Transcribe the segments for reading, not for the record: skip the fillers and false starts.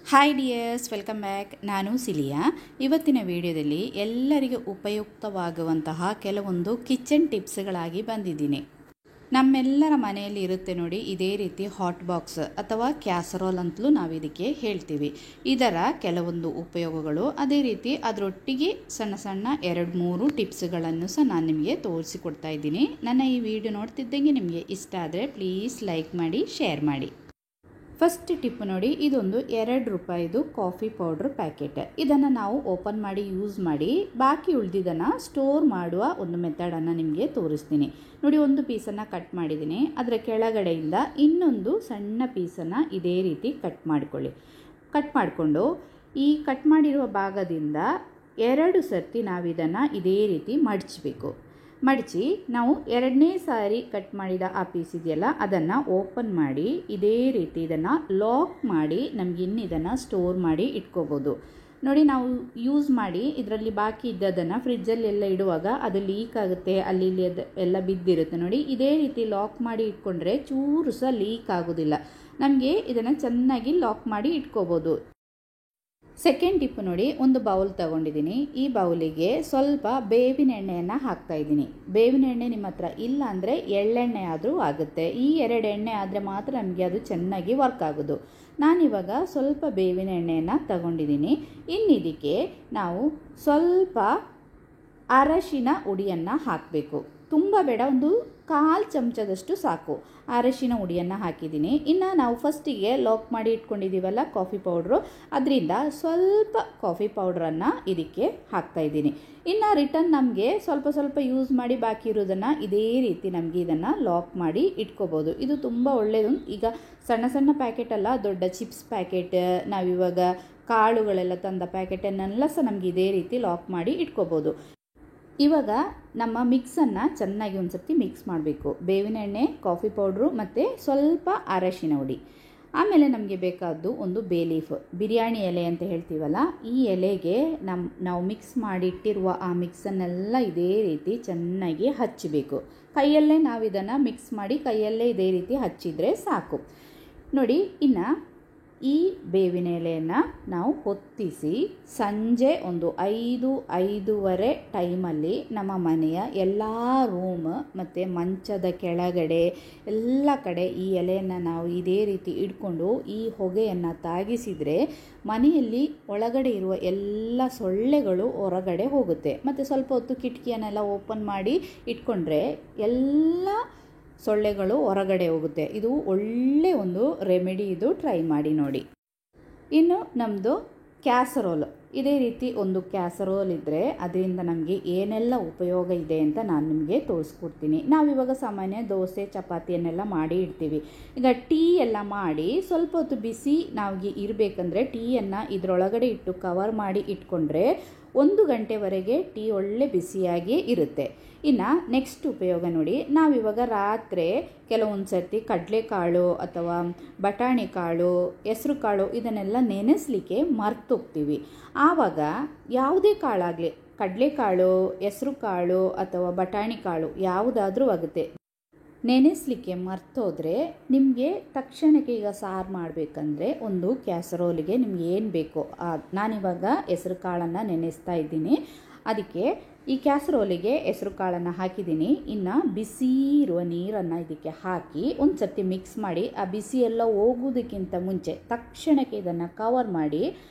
Hi dears, welcome back. ನಾನು cilia. ಇವತ್ತಿನ ವಿಡಿಯೋದಲ್ಲಿ ಎಲ್ಲರಿಗೂ ಉಪಯುಕ್ತವಾಗುವಂತಹ ಕೆಲವೊಂದು ಕಿಚನ್ ಟಿಪ್ಸ್ಗಳಾಗಿ ಬಂದಿದ್ದೀನಿ. ನಮ್ಮೆಲ್ಲರ ಮನೆಯಲ್ಲಿ ಇರುತ್ತೆ ನೋಡಿ, ಇದೇ ರೀತಿ ಹಾಟ್ ಬಾಕ್ಸ್ ಅಥವಾ ಕ್ಯಾಸರೋಲ್ ಅಂತಲೂ ನಾವು ಇದಕ್ಕೆ ಹೇಳ್ತೀವಿ. ಇದರ ಕೆಲವೊಂದು ಉಪಯೋಗಗಳು, ಅದೇ ರೀತಿ ಅದರೊಟ್ಟಿಗೆ ಸಣ್ಣ ಸಣ್ಣ 2-3 ಟಿಪ್ಸ್ಗಳನ್ನು ಸಹ ನಾನು ನಿಮಗೆ ತೋರಿಸಿಕೊಡ್ತಾ ಇದ್ದೀನಿ. ನನ್ನ ಈ ವಿಡಿಯೋ ನೋಡ್ತಿದ್ದಂಗೆ ನಿಮಗೆ ಇಷ್ಟ ಆದರೆ ಪ್ಲೀಸ್ ಲೈಕ್ ಮಾಡಿ, ಶೇರ್ ಮಾಡಿ. ಫಸ್ಟ್ ಟಿಪ್ ನೋಡಿ, ಇದೊಂದು ₹2 ಕಾಫಿ ಪೌಡ್ರ್ ಪ್ಯಾಕೆಟ್. ಇದನ್ನು ನಾವು ಓಪನ್ ಮಾಡಿ ಯೂಸ್ ಮಾಡಿ ಬಾಕಿ ಉಳಿದಿದ್ದನ್ನು ಸ್ಟೋರ್ ಮಾಡುವ ಒಂದು ಮೆಥಡನ್ನು ನಿಮಗೆ ತೋರಿಸ್ತೀನಿ. ನೋಡಿ, ಒಂದು ಪೀಸನ್ನು ಕಟ್ ಮಾಡಿದ್ದೀನಿ. ಅದರ ಕೆಳಗಡೆಯಿಂದ ಇನ್ನೊಂದು ಸಣ್ಣ ಪೀಸನ್ನು ಇದೇ ರೀತಿ ಕಟ್ ಮಾಡಿಕೊಳ್ಳಿ. ಕಟ್ ಮಾಡಿಕೊಂಡು ಈ ಕಟ್ ಮಾಡಿರುವ ಭಾಗದಿಂದ 2 ಸರ್ತಿ ನಾವು ಇದನ್ನು ಇದೇ ರೀತಿ ಮಡಚಬೇಕು. ಮಡಚಿ ನಾವು 2ನೇ ಸಾರಿ ಕಟ್ ಮಾಡಿದ ಆ ಪೀಸ್ ಇದೆಯಲ್ಲ, ಅದನ್ನು ಓಪನ್ ಮಾಡಿ ಇದೇ ರೀತಿ ಇದನ್ನು ಲಾಕ್ ಮಾಡಿ ನಮಗೆ ಇನ್ನು ಇದನ್ನು ಸ್ಟೋರ್ ಮಾಡಿ ಇಟ್ಕೋಬೋದು. ನೋಡಿ, ನಾವು ಯೂಸ್ ಮಾಡಿ ಇದರಲ್ಲಿ ಬಾಕಿ ಇದ್ದದನ್ನು ಫ್ರಿಜ್ಜಲ್ಲೆಲ್ಲ ಇಡುವಾಗ ಅದು ಲೀಕ್ ಆಗುತ್ತೆ, ಅಲ್ಲಿ ಇಲ್ಲಿ ಎಲ್ಲ ಬಿದ್ದಿರುತ್ತೆ. ನೋಡಿ, ಇದೇ ರೀತಿ ಲಾಕ್ ಮಾಡಿ ಇಟ್ಕೊಂಡ್ರೆ ಚೂರು ಸಹ ಲೀಕ್ ಆಗೋದಿಲ್ಲ. ನಮಗೆ ಇದನ್ನು ಚೆನ್ನಾಗಿ ಲಾಕ್ ಮಾಡಿ ಇಟ್ಕೋಬೋದು. ಸೆಕೆಂಡ್ ಟಿಪ್ ನೋಡಿ, ಒಂದು ಬೌಲ್ ತಗೊಂಡಿದ್ದೀನಿ. ಈ ಬೌಲಿಗೆ ಸ್ವಲ್ಪ ಬೇವಿನ ಎಣ್ಣೆಯನ್ನು ಹಾಕ್ತಾ ಇದ್ದೀನಿ. ಬೇವಿನ ಎಣ್ಣೆ ನಿಮ್ಮ ಹತ್ರ ಇಲ್ಲ ಅಂದರೆ ಎಳ್ಳೆಣ್ಣೆ ಆದರೂ ಆಗುತ್ತೆ. ಈ 2 ಎಣ್ಣೆ ಆದರೆ ಮಾತ್ರ ನಮಗೆ ಅದು ಚೆನ್ನಾಗಿ ವರ್ಕ್ ಆಗೋದು. ನಾನಿವಾಗ ಸ್ವಲ್ಪ ಬೇವಿನ ಎಣ್ಣೆಯನ್ನು ತಗೊಂಡಿದ್ದೀನಿ. ಇನ್ನಿದಕ್ಕೆ ನಾವು ಸ್ವಲ್ಪ ಅರಶಿನ ಹುಡಿಯನ್ನು ಹಾಕಬೇಕು. ತುಂಬ ಬೇಡ, ಒಂದು 1/4 ಚಮಚದಷ್ಟು ಸಾಕು. ಅರಶಿನ ಹುಡಿಯನ್ನು ಹಾಕಿದ್ದೀನಿ. ಇನ್ನು ನಾವು ಫಸ್ಟಿಗೆ ಲಾಕ್ ಮಾಡಿ ಇಟ್ಕೊಂಡಿದ್ದೀವಲ್ಲ ಕಾಫಿ ಪೌಡ್ರು, ಅದರಿಂದ ಸ್ವಲ್ಪ ಕಾಫಿ ಪೌಡ್ರನ್ನು ಇದಕ್ಕೆ ಹಾಕ್ತಾಯಿದ್ದೀನಿ. ಇನ್ನು ರಿಟರ್ನ್ ನಮಗೆ ಸ್ವಲ್ಪ ಸ್ವಲ್ಪ ಯೂಸ್ ಮಾಡಿ ಬಾಕಿ ಇರೋದನ್ನು ಇದೇ ರೀತಿ ನಮಗೆ ಇದನ್ನು ಲಾಕ್ ಮಾಡಿ ಇಟ್ಕೋಬೋದು. ಇದು ತುಂಬ ಒಳ್ಳೆಯದು. ಈಗ ಸಣ್ಣ ಸಣ್ಣ ಪ್ಯಾಕೆಟ್ ಅಲ್ಲ, ದೊಡ್ಡ ಚಿಪ್ಸ್ ಪ್ಯಾಕೆಟ್, ನಾವಿವಾಗ ಕಾಳುಗಳೆಲ್ಲ ತಂದ ಪ್ಯಾಕೆಟನ್ನೆಲ್ಲ ಸಹ ನಮಗೆ ಇದೇ ರೀತಿ ಲಾಕ್ ಮಾಡಿ ಇಟ್ಕೋಬೋದು. ಇವಾಗ ನಮ್ಮ ಮಿಕ್ಸನ್ನು ಚೆನ್ನಾಗಿ ಒಂದು ಸರ್ತಿ ಮಿಕ್ಸ್ ಮಾಡಬೇಕು. ಬೇವಿನ ಎಣ್ಣೆ, ಕಾಫಿ ಪೌಡ್ರು ಮತ್ತು ಸ್ವಲ್ಪ ಅರಶಿನ ಹುಡಿ. ಆಮೇಲೆ ನಮಗೆ ಬೇಕಾದ್ದು ಒಂದು ಬೇ ಲೀಫ್, ಬಿರಿಯಾನಿ ಎಲೆ ಅಂತ ಹೇಳ್ತೀವಲ್ಲ, ಈ ಎಲೆಗೆ ನಾವು ಮಿಕ್ಸ್ ಮಾಡಿಟ್ಟಿರುವ ಆ ಮಿಕ್ಸನ್ನೆಲ್ಲ ಇದೇ ರೀತಿ ಚೆನ್ನಾಗಿ ಹಚ್ಚಬೇಕು. ಕೈಯಲ್ಲೇ ನಾವು ಇದನ್ನು ಮಿಕ್ಸ್ ಮಾಡಿ ಕೈಯಲ್ಲೇ ಇದೇ ರೀತಿ ಹಚ್ಚಿದರೆ ಸಾಕು. ನೋಡಿ, ಇನ್ನು ಈ ಬೇವಿನ ಎಲೆಯನ್ನು ನಾವು ಹೊತ್ತಿಸಿ ಸಂಜೆ ಒಂದು 5-5:30 ಟೈಮಲ್ಲಿ ನಮ್ಮ ಮನೆಯ ಎಲ್ಲ ರೂಮ್ ಮತ್ತು ಮಂಚದ ಕೆಳಗಡೆ ಎಲ್ಲ ಕಡೆ ಈ ಎಲೆಯನ್ನು ನಾವು ಇದೇ ರೀತಿ ಇಟ್ಕೊಂಡು ಈ ಹೊಗೆಯನ್ನು ತಾಗಿಸಿದರೆ ಮನೆಯಲ್ಲಿ ಒಳಗಡೆ ಇರುವ ಎಲ್ಲ ಸೊಳ್ಳೆಗಳು ಹೊರಗಡೆ ಹೋಗುತ್ತೆ. ಮತ್ತು ಸ್ವಲ್ಪ ಹೊತ್ತು ಕಿಟಕಿಯನ್ನೆಲ್ಲ ಓಪನ್ ಮಾಡಿ ಇಟ್ಕೊಂಡ್ರೆ ಎಲ್ಲ ಸೊಳ್ಳೆಗಳು ಹೊರಗಡೆ ಹೋಗುತ್ತೆ. ಇದು ಒಳ್ಳೆ ಒಂದು ರೆಮಿಡಿ. ಇದು ಟ್ರೈ ಮಾಡಿ ನೋಡಿ. ಇನ್ನು ನಮ್ಮದು ಕ್ಯಾಸರೋಲ್, ಇದೇ ರೀತಿ ಒಂದು ಕ್ಯಾಸರೋಲ್ ಇದ್ದರೆ ಅದರಿಂದ ನಮಗೆ ಏನೆಲ್ಲ ಉಪಯೋಗ ಇದೆ ಅಂತ ನಾನು ನಿಮಗೆ ತೋರಿಸ್ಕೊಡ್ತೀನಿ. ನಾವಿವಾಗ ಸಾಮಾನ್ಯ ದೋಸೆ ಚಪಾತಿಯನ್ನೆಲ್ಲ ಮಾಡಿ ಇಡ್ತೀವಿ. ಈಗ ಟೀ ಎಲ್ಲ ಮಾಡಿ ಸ್ವಲ್ಪ ಹೊತ್ತು ಬಿಸಿ ನಮಗೆ ಇರಬೇಕಂದ್ರೆ ಟೀಯನ್ನು ಇದರೊಳಗಡೆ ಇಟ್ಟು ಕವರ್ ಮಾಡಿ ಇಟ್ಕೊಂಡ್ರೆ 1 ಗಂಟೆವರೆಗೆ ಟೀ ಒಳ್ಳೆ ಬಿಸಿಯಾಗಿ ಇರುತ್ತೆ. ಇನ್ನು ನೆಕ್ಸ್ಟ್ ಉಪಯೋಗ ನೋಡಿ, ನಾವಿವಾಗ ರಾತ್ರಿ ಕೆಲವೊಂದು ಸರ್ತಿ ಕಡಲೆಕಾಳು ಅಥವಾ ಬಟಾಣಿ ಕಾಳು, ಹೆಸರು ಕಾಳು ಇದನ್ನೆಲ್ಲ ನೆನೆಸಲಿಕ್ಕೆ ಮರ್ತೋಗ್ತೀವಿ. ಆವಾಗ ಯಾವುದೇ ಕಾಳಾಗಲಿ, ಕಡಲೆಕಾಳು, ಹೆಸರು ಕಾಳು ಅಥವಾ ಬಟಾಣಿ ಕಾಳು ಯಾವುದಾದ್ರೂ ಆಗುತ್ತೆ, ನೆನೆಸಲಿಕ್ಕೆ ಮರ್ತೋದ್ರೆ ನಿಮಗೆ ತಕ್ಷಣಕ್ಕೆ ಈಗ ಸಾರು ಮಾಡಬೇಕಂದ್ರೆ ಒಂದು ಕ್ಯಾಸರೋಲಿಗೆ ನಿಮ್ಗೆ ಏನು ಬೇಕೋ, ನಾನಿವಾಗ ಹೆಸರು ಕಾಳನ್ನು ನೆನೆಸ್ತಾ ಇದ್ದೀನಿ. ಅದಕ್ಕೆ ಈ ಕ್ಯಾಸರೋಲಿಗೆ ಹೆಸರು ಕಾಳನ್ನು ಹಾಕಿದ್ದೀನಿ. ಇನ್ನು ಬಿಸಿ ಇರುವ ನೀರನ್ನು ಇದಕ್ಕೆ ಹಾಕಿ ಒಂದು ಸರ್ತಿ ಮಿಕ್ಸ್ ಮಾಡಿ, ಆ ಬಿಸಿ ಎಲ್ಲ ಹೋಗೋದಕ್ಕಿಂತ ಮುಂಚೆ ತಕ್ಷಣಕ್ಕೆ ಇದನ್ನು ಕವರ್ ಮಾಡಿ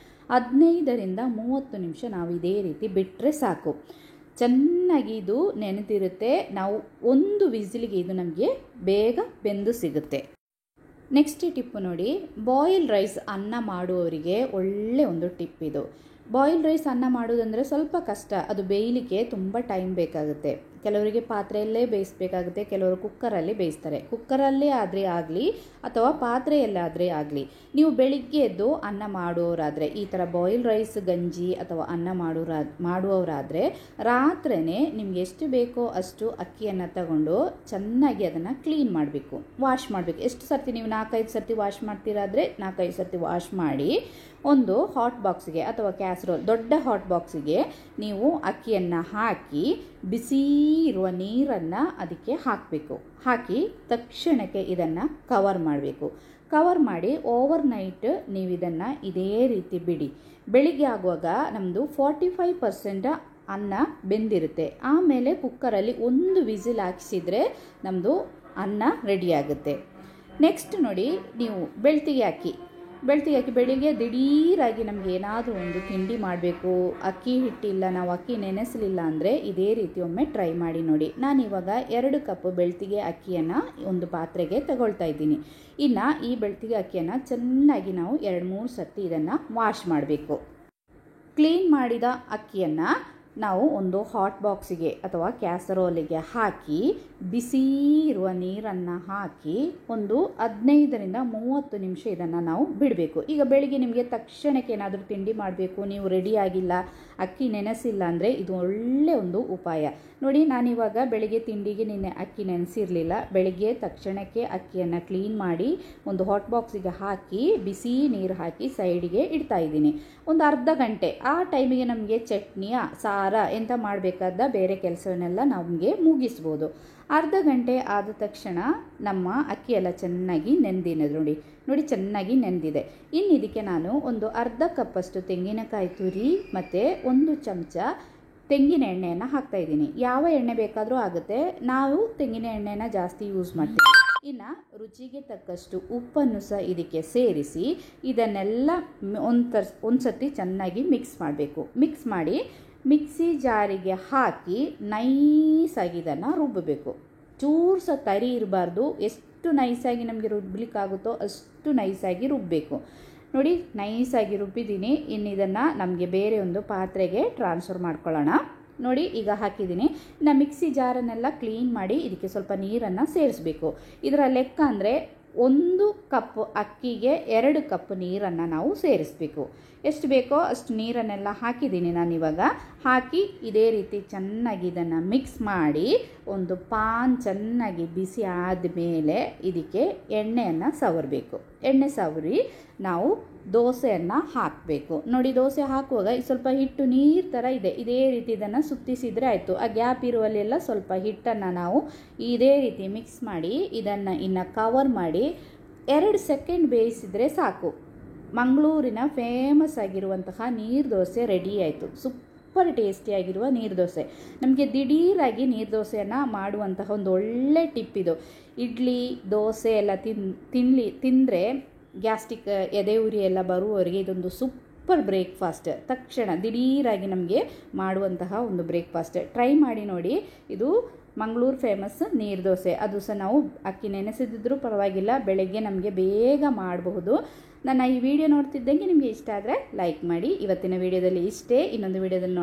15-30 ನಿಮಿಷ ನಾವು ಇದೇ ರೀತಿ ಬಿಟ್ಟರೆ ಸಾಕು. ಚೆನ್ನಾಗಿ ಇದು ನೆನೆದಿರುತ್ತೆ. ನಾವು 1 ವಿಸಿಲಿಗೆ ಇದು ನಮಗೆ ಬೇಗ ಬೆಂದು ಸಿಗುತ್ತೆ. ನೆಕ್ಸ್ಟ್ ಟಿಪ್ಪು ನೋಡಿ, ಬಾಯ್ಲ್ ರೈಸ್ ಅನ್ನ ಮಾಡುವವರಿಗೆ ಒಳ್ಳೆ ಒಂದು ಟಿಪ್ ಇದು. ಬಾಯ್ಲ್ ರೈಸ್ ಅನ್ನ ಮಾಡೋದಂದರೆ ಸ್ವಲ್ಪ ಕಷ್ಟ, ಅದು ಬೇಯಲಿಕ್ಕೆ ತುಂಬ ಟೈಮ್ ಬೇಕಾಗುತ್ತೆ. ಕೆಲವರಿಗೆ ಪಾತ್ರೆಯಲ್ಲೇ ಬೇಯಿಸಬೇಕಾಗುತ್ತೆ, ಕೆಲವರು ಕುಕ್ಕರಲ್ಲಿ ಬೇಯಿಸ್ತಾರೆ. ಕುಕ್ಕರಲ್ಲೇ ಆದರೆ ಆಗಲಿ ಅಥವಾ ಪಾತ್ರೆಯಲ್ಲಾದರೆ ಆಗಲಿ, ನೀವು ಬೆಳಿಗ್ಗೆ ಎದ್ದು ಅನ್ನ ಮಾಡುವವರಾದರೆ, ಈ ಥರ ಬಾಯ್ಲ್ ರೈಸ್ ಗಂಜಿ ಅಥವಾ ಅನ್ನ ಮಾಡುವವರಾದರೆ ರಾತ್ರಿಯೇ ನಿಮ್ಗೆ ಎಷ್ಟು ಬೇಕೋ ಅಷ್ಟು ಅಕ್ಕಿಯನ್ನು ತಗೊಂಡು ಚೆನ್ನಾಗಿ ಅದನ್ನು ಕ್ಲೀನ್ ಮಾಡಬೇಕು, ವಾಶ್ ಮಾಡಬೇಕು. ಎಷ್ಟು ಸರ್ತಿ ನೀವು 4-5 ಸರ್ತಿ ವಾಶ್ ಮಾಡ್ತೀರಾದರೆ 4-5 ಸರ್ತಿ ವಾಶ್ ಮಾಡಿ ಒಂದು ಹಾಟ್ ಬಾಕ್ಸಿಗೆ ಅಥವಾ ಕ್ಯಾಸರೋಲ್, ದೊಡ್ಡ ಹಾಟ್ ಬಾಕ್ಸಿಗೆ ನೀವು ಅಕ್ಕಿಯನ್ನು ಹಾಕಿ ಬಿಸಿ ಇರುವ ನೀರನ್ನು ಅದಕ್ಕೆ ಹಾಕಬೇಕು. ಹಾಕಿ ತಕ್ಷಣಕ್ಕೆ ಇದನ್ನು ಕವರ್ ಮಾಡಬೇಕು. ಕವರ್ ಮಾಡಿ ಓವರ್ನೈಟ್ ನೀವು ಇದನ್ನು ಇದೇ ರೀತಿ ಬಿಡಿ. ಬೆಳಿಗ್ಗೆ ಆಗುವಾಗ ನಮ್ಮದು 45% ಅನ್ನ ಬೆಂದಿರುತ್ತೆ. ಆಮೇಲೆ ಕುಕ್ಕರಲ್ಲಿ ಒಂದು ವಿಸಿಲ್ ಹಾಕಿಸಿದರೆ ನಮ್ಮದು ಅನ್ನ ರೆಡಿಯಾಗುತ್ತೆ. ನೆಕ್ಸ್ಟ್ ನೋಡಿ, ನೀವು ಬೆಳ್ತಿಗೆ ಹಾಕಿ ಬೆಳಿಗ್ಗೆ ದಿಢೀರಾಗಿ ನಮಗೆ ಏನಾದರೂ ಒಂದು ತಿಂಡಿ ಮಾಡಬೇಕು, ಅಕ್ಕಿ ಹಿಟ್ಟಿಲ್ಲ, ನಾವು ಅಕ್ಕಿ ನೆನೆಸಲಿಲ್ಲ ಅಂದರೆ ಇದೇ ರೀತಿ ಒಮ್ಮೆ ಟ್ರೈ ಮಾಡಿ ನೋಡಿ. ನಾನಿವಾಗ 2 ಕಪ್ ಬೆಳ್ತಿಗೆ ಅಕ್ಕಿಯನ್ನು ಒಂದು ಪಾತ್ರೆಗೆ ತಗೊಳ್ತಾ ಇದ್ದೀನಿ. ಇನ್ನು ಈ ಬೆಳ್ತಿಗೆ ಅಕ್ಕಿಯನ್ನು ಚೆನ್ನಾಗಿ ನಾವು 2-3 ಸರ್ತಿ ಇದನ್ನು ವಾಶ್ ಮಾಡಬೇಕು. ಕ್ಲೀನ್ ಮಾಡಿದ ಅಕ್ಕಿಯನ್ನು ನಾವು ಒಂದು ಹಾಟ್ ಬಾಕ್ಸಿಗೆ ಅಥವಾ ಕ್ಯಾಸರೋಲಿಗೆ ಹಾಕಿ ಬಿಸಿ ಇರುವ ನೀರನ್ನು ಹಾಕಿ ಒಂದು 15-30 ನಿಮಿಷ ಇದನ್ನು ನಾವು ಬಿಡಬೇಕು. ಈಗ ಬೆಳಿಗ್ಗೆ ನಿಮಗೆ ತಕ್ಷಣಕ್ಕೆ ಏನಾದರೂ ತಿಂಡಿ ಮಾಡಬೇಕು, ನೀವು ರೆಡಿಯಾಗಿಲ್ಲ, ಅಕ್ಕಿ ನೆನೆಸಿಲ್ಲ ಅಂದರೆ ಇದು ಒಳ್ಳೆ ಒಂದು ಉಪಾಯ ನೋಡಿ. ನಾನಿವಾಗ ಬೆಳಿಗ್ಗೆ ತಿಂಡಿಗೆ ನಿನ್ನೆ ಅಕ್ಕಿ ನೆನೆಸಿರಲಿಲ್ಲ. ಬೆಳಿಗ್ಗೆ ತಕ್ಷಣಕ್ಕೆ ಅಕ್ಕಿಯನ್ನು ಕ್ಲೀನ್ ಮಾಡಿ ಒಂದು ಹಾಟ್ ಬಾಕ್ಸಿಗೆ ಹಾಕಿ ಬಿಸಿ ನೀರು ಹಾಕಿ ಸೈಡಿಗೆ ಇಡ್ತಾ ಇದ್ದೀನಿ. ಒಂದು ಅರ್ಧ ಗಂಟೆ ಆ ಟೈಮಿಗೆ ನಮಗೆ ಚಟ್ನಿಯ ಸಾರ ಎಂತ ಮಾಡಬೇಕಾದ ಬೇರೆ ಕೆಲಸವನ್ನೆಲ್ಲ ನಮಗೆ ಮುಗಿಸ್ಬೋದು. ಅರ್ಧ ಗಂಟೆ ಆದ ತಕ್ಷಣ ನಮ್ಮ ಅಕ್ಕಿ ಎಲ್ಲ ಚೆನ್ನಾಗಿ ನೆಂದಿದೆ ನೋಡಿ ಚೆನ್ನಾಗಿ ನೆಂದಿದೆ. ಇನ್ನು ಇದಕ್ಕೆ ನಾನು ಒಂದು ಅರ್ಧ ಕಪ್ಪಷ್ಟು ತೆಂಗಿನಕಾಯಿ ತುರಿ ಮತ್ತು 1 ಚಮಚ ತೆಂಗಿನ ಎಣ್ಣೆಯನ್ನು ಹಾಕ್ತಾಯಿದ್ದೀನಿ. ಯಾವ ಎಣ್ಣೆ ಬೇಕಾದರೂ ಆಗುತ್ತೆ, ನಾವು ತೆಂಗಿನ ಎಣ್ಣೆನ ಜಾಸ್ತಿ ಯೂಸ್ ಮಾಡ್ತೀವಿ. ಇನ್ನು ರುಚಿಗೆ ತಕ್ಕಷ್ಟು ಉಪ್ಪನ್ನು ಸಹ ಇದಕ್ಕೆ ಸೇರಿಸಿ ಇದನ್ನೆಲ್ಲ ಒಂದು ಸರ್ತಿ ಚೆನ್ನಾಗಿ ಮಿಕ್ಸ್ ಮಾಡಬೇಕು. ಮಿಕ್ಸ್ ಮಾಡಿ ಮಿಕ್ಸಿ ಜಾರಿಗೆ ಹಾಕಿ ನೈಸಾಗಿ ಇದನ್ನು ರುಬ್ಬಬೇಕು. ಚೂರು ಸಹ ತರಿ ಇರಬಾರ್ದು. ಎಷ್ಟು ನೈಸಾಗಿ ನಮಗೆ ರುಬ್ಬಲಿಕ್ಕಾಗುತ್ತೋ ಅಷ್ಟು ನೈಸಾಗಿ ರುಬ್ಬಬೇಕು ನೋಡಿ. ನೈಸಾಗಿ ರುಬ್ಬಿದ್ದೀನಿ. ಇನ್ನು ಇದನ್ನು ನಮಗೆ ಬೇರೆ ಒಂದು ಪಾತ್ರೆಗೆ ಟ್ರಾನ್ಸ್ಫರ್ ಮಾಡ್ಕೊಳ್ಳೋಣ ನೋಡಿ. ಈಗ ಹಾಕಿದ್ದೀನಿ. ಇನ್ನು ಮಿಕ್ಸಿ ಜಾರನ್ನೆಲ್ಲ ಕ್ಲೀನ್ ಮಾಡಿ ಇದಕ್ಕೆ ಸ್ವಲ್ಪ ನೀರನ್ನು ಸೇರಿಸಬೇಕು. ಇದರ ಲೆಕ್ಕ ಅಂದರೆ 1 ಕಪ್ ಅಕ್ಕಿಗೆ 2 ಕಪ್ ನೀರನ್ನು ನಾವು ಸೇರಿಸಬೇಕು. ಎಷ್ಟು ಬೇಕೋ ಅಷ್ಟು ನೀರನ್ನೆಲ್ಲ ಹಾಕಿದ್ದೀನಿ ನಾನಿವಾಗ. ಹಾಕಿ ಇದೇ ರೀತಿ ಚೆನ್ನಾಗಿ ಇದನ್ನು ಮಿಕ್ಸ್ ಮಾಡಿ ಒಂದು ಪಾನ್ ಚೆನ್ನಾಗಿ ಬಿಸಿ ಆದಮೇಲೆ ಇದಕ್ಕೆ ಎಣ್ಣೆಯನ್ನು ಸವರಬೇಕು. ಎಣ್ಣೆ ಸವರಿ ನಾವು ದೋಸೆಯನ್ನು ಹಾಕಬೇಕು ನೋಡಿ. ದೋಸೆ ಹಾಕುವಾಗ ಸ್ವಲ್ಪ ಹಿಟ್ಟು ನೀರು ಥರ ಇದೆ, ಇದೇ ರೀತಿ ಇದನ್ನು ಸುತ್ತಿಸಿದರೆ ಆಯಿತು. ಆ ಗ್ಯಾಪ್ ಇರುವಲ್ಲೆಲ್ಲ ಸ್ವಲ್ಪ ಹಿಟ್ಟನ್ನು ನಾವು ಇದೇ ರೀತಿ ಮಿಕ್ಸ್ ಮಾಡಿ ಇದನ್ನು ಇನ್ನು ಕವರ್ ಮಾಡಿ 2 ಸೆಕೆಂಡ್ ಬೇಯಿಸಿದರೆ ಸಾಕು. ಮಂಗಳೂರಿನ ಫೇಮಸ್ ಆಗಿರುವಂತಹ ನೀರು ದೋಸೆ ರೆಡಿ ಆಯಿತು. ಸೂಪರ್ ಟೇಸ್ಟಿಯಾಗಿರುವ ನೀರು ದೋಸೆ. ನಮಗೆ ದಿಢೀರಾಗಿ ನೀರು ದೋಸೆಯನ್ನು ಮಾಡುವಂತಹ ಒಂದು ಒಳ್ಳೆ ಟಿಪ್ ಇದು. ಇಡ್ಲಿ ದೋಸೆ ಎಲ್ಲ ತಿಂದರೆ ಗ್ಯಾಸ್ಟ್ರಿಕ್ ಎದೆ ಉರಿ ಎಲ್ಲ ಬರುವವರಿಗೆ ಇದೊಂದು ಸೂಪರ್ ಬ್ರೇಕ್ಫಾಸ್ಟ್. ತಕ್ಷಣ ದಿಢೀರಾಗಿ ನಮಗೆ ಮಾಡುವಂತಹ ಒಂದು ಬ್ರೇಕ್ಫಾಸ್ಟ್. ಟ್ರೈ ಮಾಡಿ ನೋಡಿ. ಇದು ಮಂಗಳೂರು ಫೇಮಸ್ ನೀರು ದೋಸೆ. ಅದು ಸಹ ನಾವು ಅಕ್ಕಿ ನೆನೆಸಿದ್ರೂ ಪರವಾಗಿಲ್ಲ, ಬೆಳಗ್ಗೆ ನಮಗೆ ಬೇಗ ಮಾಡಬಹುದು. ನನ್ನ ಈ ವಿಡಿಯೋ ನೋಡ್ತಿದ್ದಂಗೆ ನಿಮಗೆ ಇಷ್ಟ ಆದರೆ ಲೈಕ್ ಮಾಡಿ. ಇವತ್ತಿನ ವಿಡಿಯೋದಲ್ಲಿ ಇಷ್ಟೇ. ಇನ್ನೊಂದು ವಿಡಿಯೋದಲ್ಲಿ